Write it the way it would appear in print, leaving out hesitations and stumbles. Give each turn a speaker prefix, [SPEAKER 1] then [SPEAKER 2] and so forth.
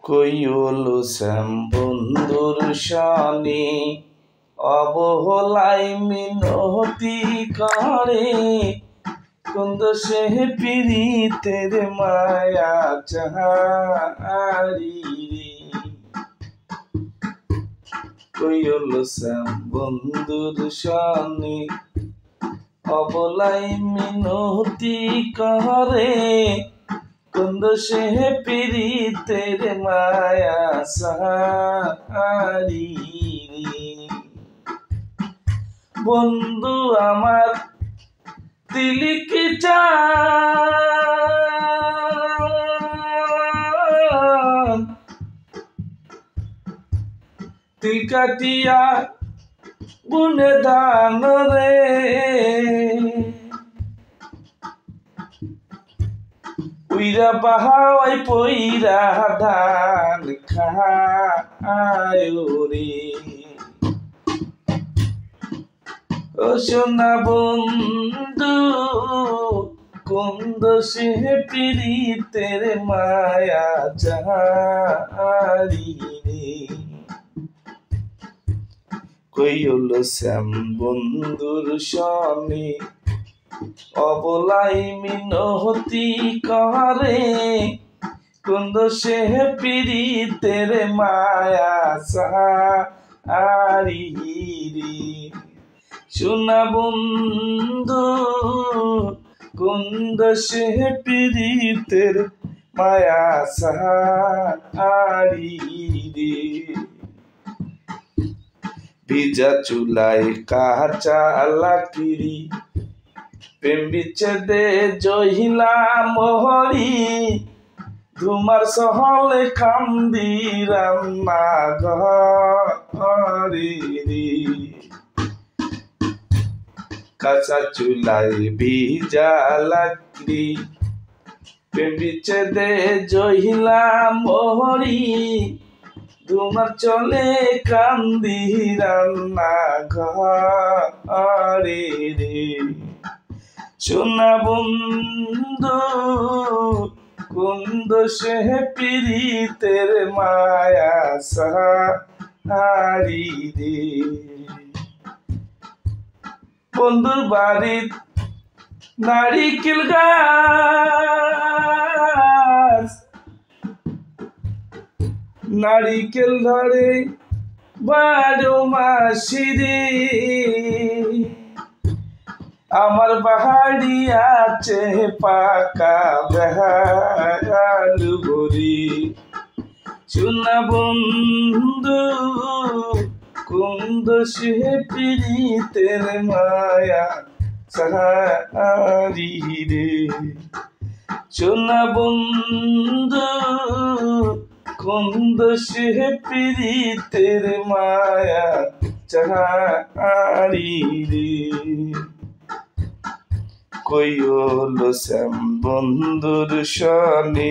[SPEAKER 1] কইলো শ্যাম বন্ধুর শানে অবহেলায় মিনতি করে কোন দোষে পীড়িতের মায়া চাহারি কইলো শ্যাম বন্ধুর শানে অবহেলায় মিনতি করে কোন দোষে পীড়িতের মায়া সাহারি বন্ধু আমার তিলিকি চান তিল কাটিয়া গুনে দান রে উইরা বাহাওয়াই পইরা ধান খায় রে ও সোনা বন্ধু কোন দোষে পীড়িতের মায়া চাহারি রে কইলো শ্যাম বন্ধুর শানে অবহেলায় মিনতি করে কোন দোষে পীড়িতের মায়া সাহারি রে সোনা বন্ধু কোন দোষে পীড়িতের মায়া সাহারি রে ভিজা চুলায় কাঁচা লাকড়ি প্রেম বিচ্ছেদে জহিলা মোহরি ধুমার সহলে কান্দি রান্না ঘরে রে কাঁচা চুলায় ভিজা লাকড়ি প্রেম বিচ্ছেদে জহিলা মোহরি ধুমার চলে কান্দি রান্না ঘরে রে সোনা বন্ধু কোন দোষে পীড়িতের মায়া সাহারি রে বন্ধুর বাড়ির নারিকেল গাছ নারিকেল ধরে 12 মাসি রে আমার বাহারি আছে পাকা বেহালু গরি সোনা বন্ধু কোন দোষে পীড়িতের মায়া সাহারি রে সোনা বন্ধু কোন দোষে পীড়িতের মায়া চাহারি রে কইলো শ্যাম বন্ধুর শানে।